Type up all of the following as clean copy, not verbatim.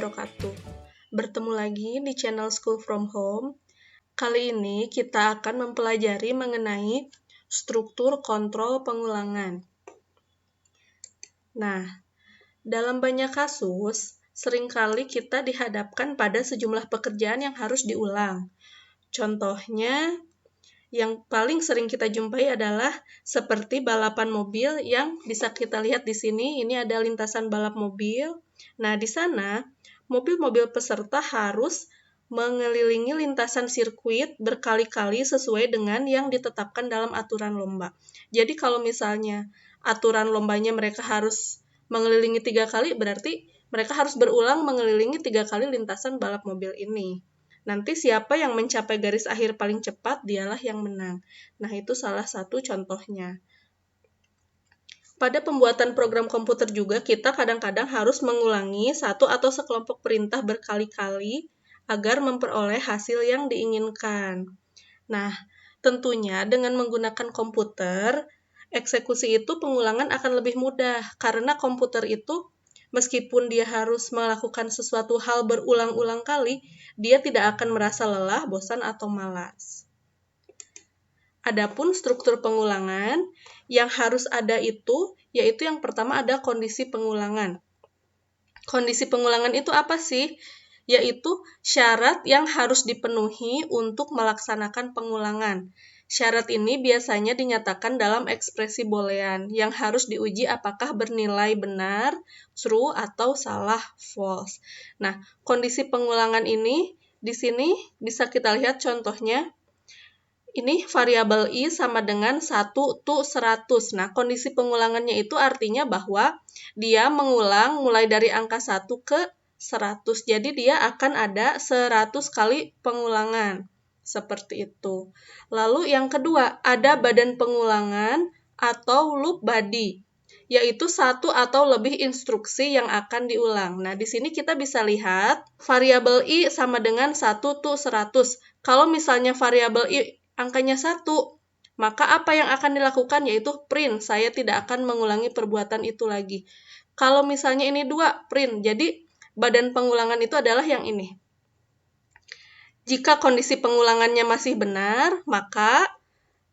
wabarakatuh. Bertemu lagi di channel School from Home. Kali ini kita akan mempelajari mengenai struktur kontrol pengulangan. Nah, dalam banyak kasus, seringkali kita dihadapkan pada sejumlah pekerjaan yang harus diulang. Contohnya, yang paling sering kita jumpai adalah seperti balapan mobil yang bisa kita lihat di sini. Ini ada lintasan balap mobil. Nah, di sana mobil-mobil peserta harus mengelilingi lintasan sirkuit berkali-kali sesuai dengan yang ditetapkan dalam aturan lomba. Jadi kalau misalnya aturan lombanya mereka harus mengelilingi 3 kali, berarti mereka harus berulang mengelilingi 3 kali lintasan balap mobil ini. Nanti siapa yang mencapai garis akhir paling cepat, dialah yang menang. Nah, itu salah satu contohnya. Pada pembuatan program komputer juga, kita kadang-kadang harus mengulangi satu atau sekelompok perintah berkali-kali agar memperoleh hasil yang diinginkan. Nah, tentunya dengan menggunakan komputer, eksekusi itu pengulangan akan lebih mudah, karena komputer itu meskipun dia harus melakukan sesuatu hal berulang-ulang kali, dia tidak akan merasa lelah, bosan, atau malas. Adapun struktur pengulangan yang harus ada itu, yaitu yang pertama ada kondisi pengulangan. Kondisi pengulangan itu apa sih? Yaitu syarat yang harus dipenuhi untuk melaksanakan pengulangan. Syarat ini biasanya dinyatakan dalam ekspresi boolean yang harus diuji apakah bernilai benar, true, atau salah, false. Nah, kondisi pengulangan ini di sini bisa kita lihat contohnya. Ini variabel i sama dengan 1 to 100. Nah, kondisi pengulangannya itu artinya bahwa dia mengulang mulai dari angka 1 ke 100. Jadi dia akan ada 100 kali pengulangan. Seperti itu. Lalu yang kedua, ada badan pengulangan atau loop body, yaitu satu atau lebih instruksi yang akan diulang. Nah, di sini kita bisa lihat variabel i sama dengan 1 to 100. Kalau misalnya variabel i angkanya 1, maka apa yang akan dilakukan yaitu print. Saya tidak akan mengulangi perbuatan itu lagi. Kalau misalnya ini 2, print. Jadi, badan pengulangan itu adalah yang ini. Jika kondisi pengulangannya masih benar, maka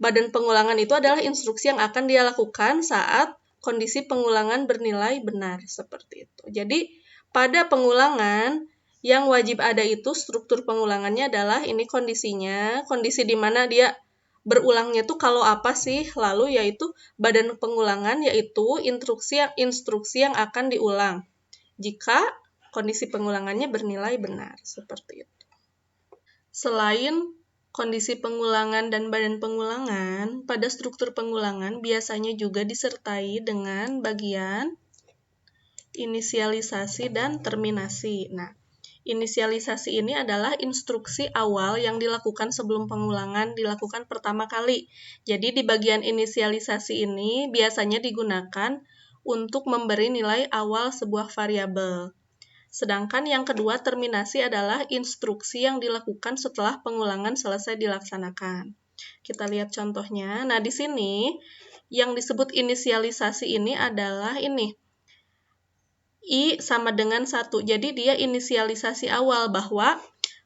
badan pengulangan itu adalah instruksi yang akan dia lakukan saat kondisi pengulangan bernilai benar. Seperti itu. Jadi, pada pengulangan, yang wajib ada itu struktur pengulangannya adalah ini kondisinya, kondisi di mana dia berulangnya itu kalau apa sih, lalu yaitu badan pengulangan yaitu instruksi yang akan diulang jika kondisi pengulangannya bernilai benar, seperti itu. Selain kondisi pengulangan dan badan pengulangan, pada struktur pengulangan biasanya juga disertai dengan bagian inisialisasi dan terminasi. Nah, inisialisasi ini adalah instruksi awal yang dilakukan sebelum pengulangan dilakukan pertama kali. Jadi di bagian inisialisasi ini biasanya digunakan untuk memberi nilai awal sebuah variabel. Sedangkan yang kedua, terminasi adalah instruksi yang dilakukan setelah pengulangan selesai dilaksanakan. Kita lihat contohnya. Nah, di sini yang disebut inisialisasi ini adalah ini. I sama dengan 1. Jadi dia inisialisasi awal bahwa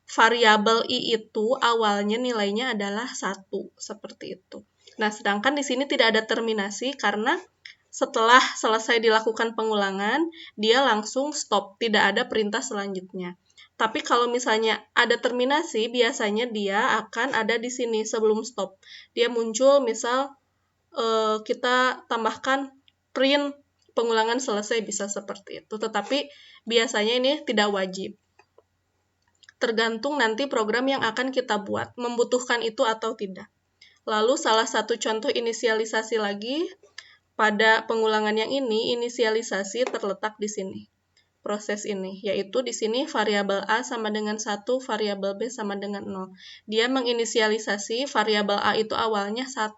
variabel I itu awalnya nilainya adalah 1. Seperti itu. Nah, sedangkan di sini tidak ada terminasi karena setelah selesai dilakukan pengulangan, dia langsung stop, tidak ada perintah selanjutnya. Tapi kalau misalnya ada terminasi, biasanya dia akan ada di sini sebelum stop. Dia muncul, misal kita tambahkan print pengulangan selesai, bisa seperti itu. Tetapi biasanya ini tidak wajib. Tergantung nanti program yang akan kita buat, membutuhkan itu atau tidak. Lalu salah satu contoh inisialisasi lagi, pada pengulangan yang ini, inisialisasi terletak di sini. Proses ini, yaitu di sini variabel A sama dengan 1, variabel B sama dengan 0. Dia menginisialisasi variabel A itu awalnya 1.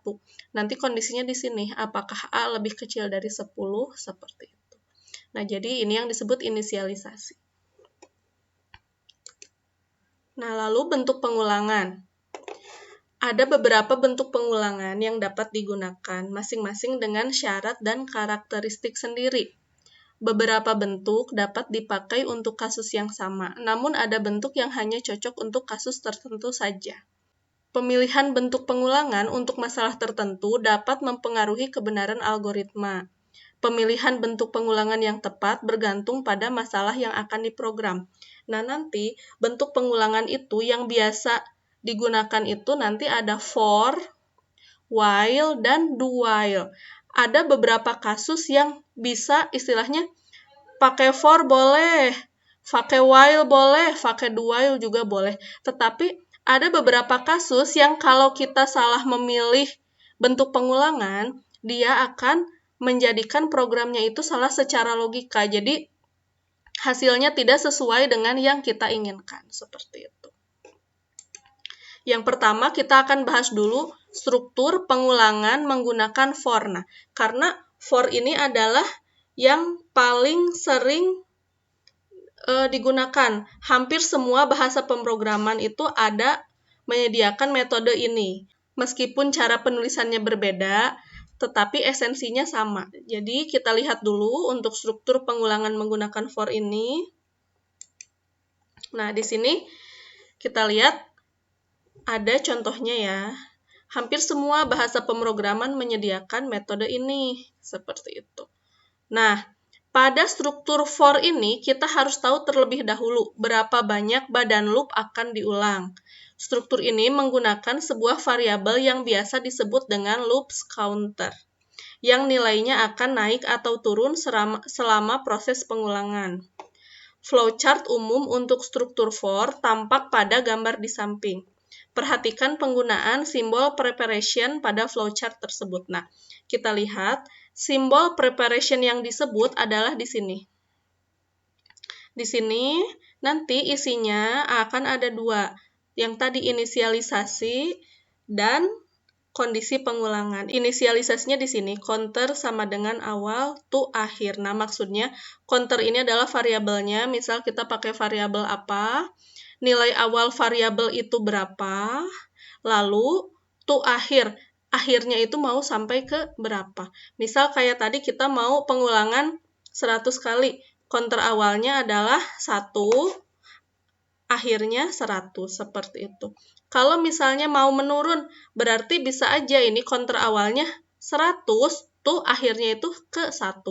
Nanti kondisinya di sini, apakah A lebih kecil dari 10, seperti itu. Nah, jadi ini yang disebut inisialisasi. Nah, lalu bentuk pengulangan. Ada beberapa bentuk pengulangan yang dapat digunakan, masing-masing dengan syarat dan karakteristik sendiri. beberapa bentuk dapat dipakai untuk kasus yang sama, namun ada bentuk yang hanya cocok untuk kasus tertentu saja. Pemilihan bentuk pengulangan untuk masalah tertentu dapat mempengaruhi kebenaran algoritma. Pemilihan bentuk pengulangan yang tepat bergantung pada masalah yang akan diprogram. Nah, nanti bentuk pengulangan itu yang biasa digunakan itu nanti ada for, while, dan do while. Ada beberapa kasus yang bisa istilahnya pakai for boleh, pakai while boleh, pakai do while juga boleh. Tetapi ada beberapa kasus yang kalau kita salah memilih bentuk pengulangan, dia akan menjadikan programnya itu salah secara logika. Jadi hasilnya tidak sesuai dengan yang kita inginkan. Seperti itu. Yang pertama kita akan bahas dulu struktur pengulangan menggunakan for. Nah, karena for ini adalah yang paling sering digunakan. Hampir semua bahasa pemrograman itu ada menyediakan metode ini. Meskipun cara penulisannya berbeda, tetapi esensinya sama. Jadi kita lihat dulu untuk struktur pengulangan menggunakan for ini. Nah, di sini kita lihat ada contohnya ya. Hampir semua bahasa pemrograman menyediakan metode ini. Seperti itu. Nah, pada struktur for ini, kita harus tahu terlebih dahulu berapa banyak badan loop akan diulang. Struktur ini menggunakan sebuah variabel yang biasa disebut dengan loops counter, yang nilainya akan naik atau turun selama proses pengulangan. Flowchart umum untuk struktur for tampak pada gambar di samping. Perhatikan penggunaan simbol preparation pada flowchart tersebut. Nah, kita lihat simbol preparation yang disebut adalah di sini. Di sini nanti isinya akan ada dua. Yang tadi inisialisasi dan kondisi pengulangan. Inisialisasinya di sini, counter sama dengan awal to akhir. Nah, maksudnya counter ini adalah variabelnya. Misal kita pakai variabel apa, nilai awal variabel itu berapa, lalu to akhir. Akhirnya itu mau sampai ke berapa. Misal kayak tadi kita mau pengulangan 100 kali. Counter awalnya adalah 1, akhirnya 100, seperti itu. Kalau misalnya mau menurun, berarti bisa aja ini counter awalnya 100, tuh akhirnya itu ke 1.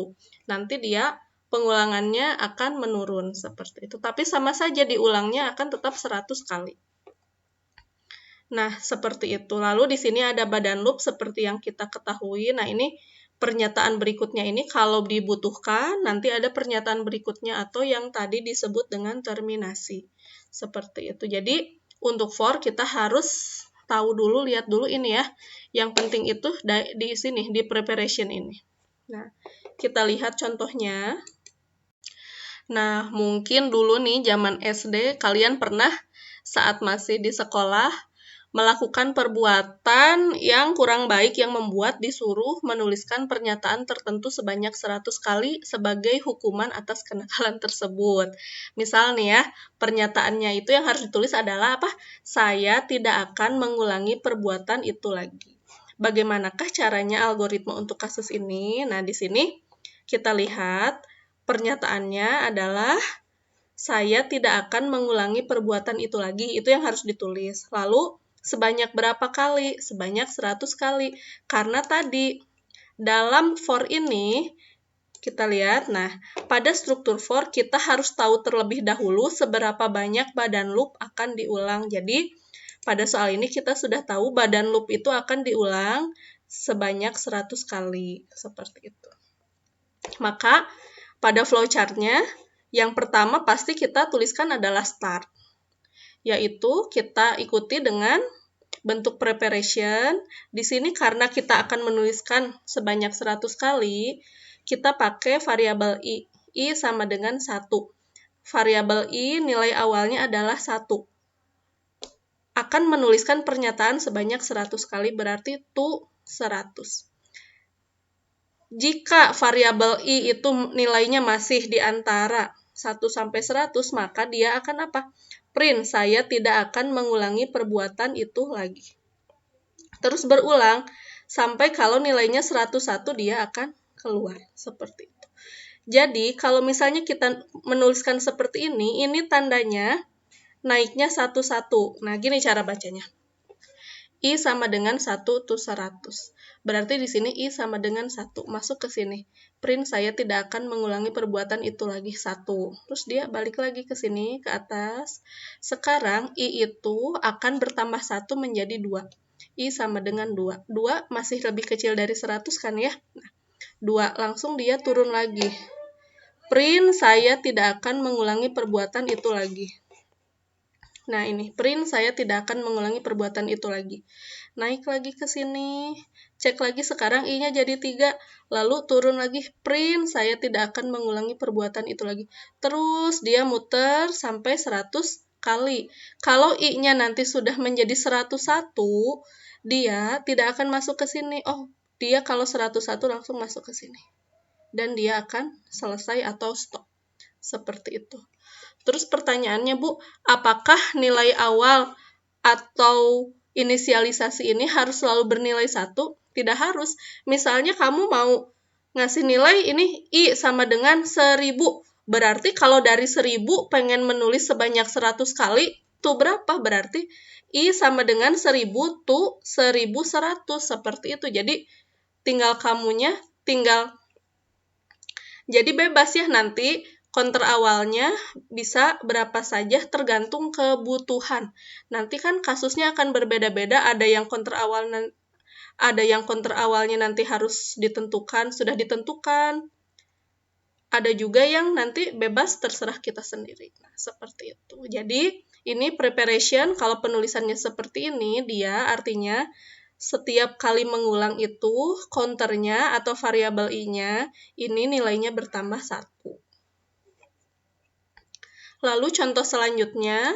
Nanti dia pengulangannya akan menurun, seperti itu. Tapi sama saja diulangnya akan tetap 100 kali. Nah, seperti itu. Lalu di sini ada badan loop seperti yang kita ketahui. Nah, ini pernyataan berikutnya ini kalau dibutuhkan, nanti ada pernyataan berikutnya atau yang tadi disebut dengan terminasi. Seperti itu. Jadi, untuk for kita harus tahu dulu, lihat dulu ini ya. Yang penting itu di sini, di preparation ini. Nah, kita lihat contohnya. Nah, mungkin dulu nih zaman SD kalian pernah saat masih di sekolah melakukan perbuatan yang kurang baik yang membuat disuruh menuliskan pernyataan tertentu sebanyak 100 kali sebagai hukuman atas kenakalan tersebut. Misal nih ya, pernyataannya itu yang harus ditulis adalah apa? Saya tidak akan mengulangi perbuatan itu lagi. Bagaimanakah caranya algoritma untuk kasus ini? Nah, di sini kita lihat pernyataannya adalah saya tidak akan mengulangi perbuatan itu lagi. Itu yang harus ditulis. Lalu sebanyak berapa kali? Sebanyak 100 kali. Karena tadi dalam for ini kita lihat, nah pada struktur for kita harus tahu terlebih dahulu seberapa banyak badan loop akan diulang. Jadi pada soal ini kita sudah tahu badan loop itu akan diulang sebanyak 100 kali. Seperti itu. Maka pada flowchart-nya yang pertama pasti kita tuliskan adalah start. Yaitu kita ikuti dengan bentuk preparation. Di sini karena kita akan menuliskan sebanyak 100 kali, kita pakai variabel i. I sama dengan 1. Variabel i nilai awalnya adalah 1. Akan menuliskan pernyataan sebanyak 100 kali, berarti to 100. Jika variabel i itu nilainya masih di antara 1 sampai 100, maka dia akan apa? Print, saya tidak akan mengulangi perbuatan itu lagi. Terus berulang, sampai kalau nilainya 101 dia akan keluar. Seperti itu. Jadi, kalau misalnya kita menuliskan seperti ini tandanya naiknya 1-1. Nah, gini cara bacanya. I sama dengan 1 to 100. Berarti di sini I sama dengan 1. Masuk ke sini. Print saya tidak akan mengulangi perbuatan itu lagi 1. Terus dia balik lagi ke sini, ke atas. Sekarang I itu akan bertambah 1 menjadi 2. I sama dengan 2. 2 masih lebih kecil dari 100 kan ya? Nah, 2. Langsung dia turun lagi. Print saya tidak akan mengulangi perbuatan itu lagi. Nah, ini print saya tidak akan mengulangi perbuatan itu lagi. Naik lagi ke sini, cek lagi sekarang I-nya jadi 3, lalu turun lagi, print saya tidak akan mengulangi perbuatan itu lagi. Terus dia muter sampai 100 kali. Kalau I-nya nanti sudah menjadi 101, dia tidak akan masuk ke sini. Oh, dia kalau 101 langsung masuk ke sini. Dan dia akan selesai atau stop. Seperti itu. Terus pertanyaannya, Bu, apakah nilai awal atau inisialisasi ini harus selalu bernilai 1? Tidak harus. Misalnya kamu mau ngasih nilai ini I sama dengan 1000. Berarti kalau dari 1000 pengen menulis sebanyak 100 kali, tuh berapa? Berarti I sama dengan 1000 tuh 1100. Seperti itu. Jadi tinggal kamunya, jadi bebas ya nanti. Counter awalnya bisa berapa saja tergantung kebutuhan. Nanti kan kasusnya akan berbeda-beda, ada yang counter awalnya nanti harus ditentukan, sudah ditentukan. Ada juga yang nanti bebas terserah kita sendiri. Nah, seperti itu. Jadi, ini preparation, kalau penulisannya seperti ini, dia artinya setiap kali mengulang itu, counternya atau variabel I-nya, ini nilainya bertambah 1. Lalu contoh selanjutnya,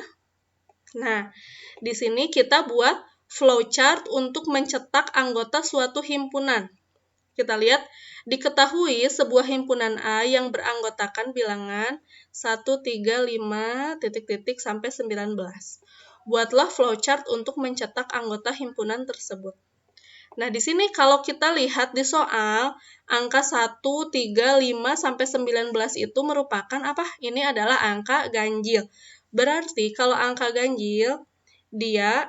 nah, di sini kita buat flowchart untuk mencetak anggota suatu himpunan. Kita lihat, diketahui sebuah himpunan A yang beranggotakan bilangan 1, 3, 5, titik-titik sampai 19. Buatlah flowchart untuk mencetak anggota himpunan tersebut. Nah, di sini kalau kita lihat di soal, angka 1, 3, 5, sampai 19 itu merupakan apa? Ini adalah angka ganjil. Berarti kalau angka ganjil, dia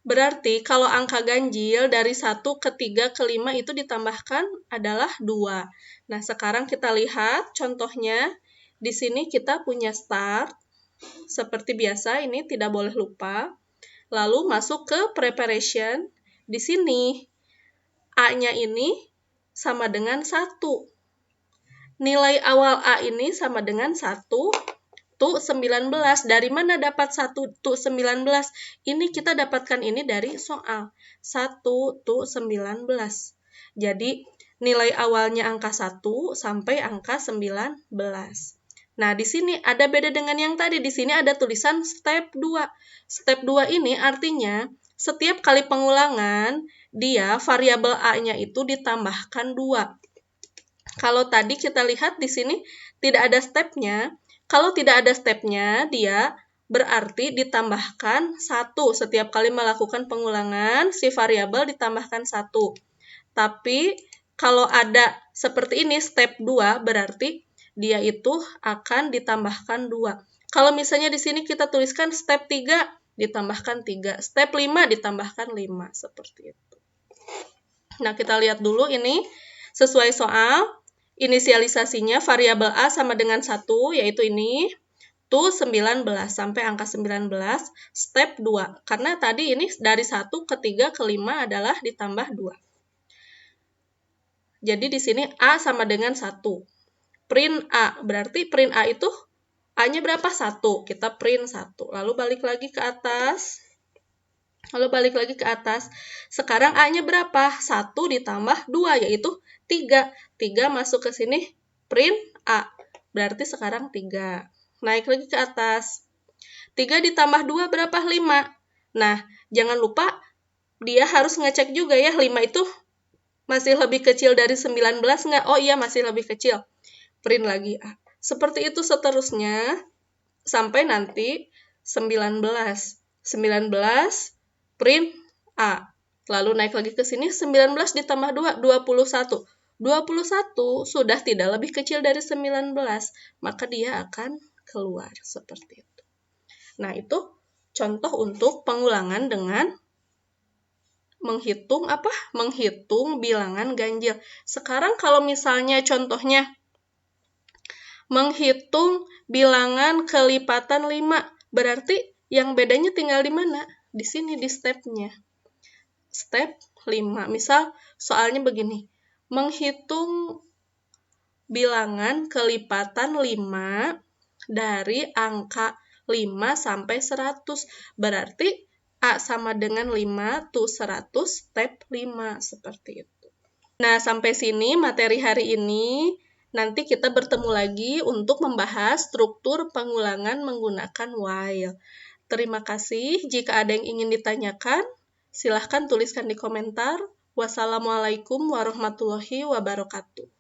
berarti kalau angka ganjil dari 1 ke 3 ke 5 itu ditambahkan adalah 2. Nah, sekarang kita lihat contohnya. Di sini kita punya start. Seperti biasa, ini tidak boleh lupa. Lalu masuk ke preparation. Di sini, A-nya ini sama dengan 1. Nilai awal A ini sama dengan 1 tuh 19. Dari mana dapat 1 tuh 19? Ini kita dapatkan ini dari soal. 1 tuh 19. Jadi, nilai awalnya angka 1 sampai angka 19. Nah, di sini ada beda dengan yang tadi. Di sini ada tulisan step 2. Step 2 ini artinya setiap kali pengulangan, dia variabel A-nya itu ditambahkan 2. Kalau tadi kita lihat di sini tidak ada stepnya. Kalau tidak ada stepnya, dia berarti ditambahkan 1. Setiap kali melakukan pengulangan, si variabel ditambahkan 1. Tapi kalau ada seperti ini, step 2, berarti dia itu akan ditambahkan 2. Kalau misalnya di sini kita tuliskan step 3, ditambahkan 3. Step 5, ditambahkan 5. Seperti itu. Nah, kita lihat dulu ini sesuai soal. Inisialisasinya variabel A sama dengan 1, yaitu ini. Tuh 19, sampai angka 19. Step 2. Karena tadi ini dari 1 ke 3 ke 5 adalah ditambah 2. Jadi di sini A sama dengan 1. Print A, berarti print A itu A-nya berapa? 1. Kita print 1. Lalu balik lagi ke atas. Sekarang A-nya berapa? 1 ditambah 2, yaitu 3. 3 masuk ke sini, print A. Berarti sekarang 3. Naik lagi ke atas. 3 ditambah 2 berapa? 5. Nah, jangan lupa dia harus ngecek juga ya, 5 itu masih lebih kecil dari 19 nggak? Oh iya, masih lebih kecil. Print lagi A. Seperti itu seterusnya, sampai nanti 19. 19, print A. Lalu naik lagi ke sini, 19 ditambah 2, 21. 21 sudah tidak lebih kecil dari 19, maka dia akan keluar seperti itu. Nah, itu contoh untuk pengulangan dengan menghitung apa? Menghitung bilangan ganjil. Sekarang kalau misalnya contohnya menghitung bilangan kelipatan 5, berarti yang bedanya tinggal di mana? Di sini, di stepnya. Step 5. Misal soalnya begini, menghitung bilangan kelipatan 5 dari angka 5 sampai 100. Berarti A sama dengan 5, tuh 100, step 5, seperti itu. Nah, sampai sini materi hari ini. Nanti kita bertemu lagi untuk membahas struktur pengulangan menggunakan while. Terima kasih. Jika ada yang ingin ditanyakan, silahkan tuliskan di komentar. Wassalamualaikum warahmatullahi wabarakatuh.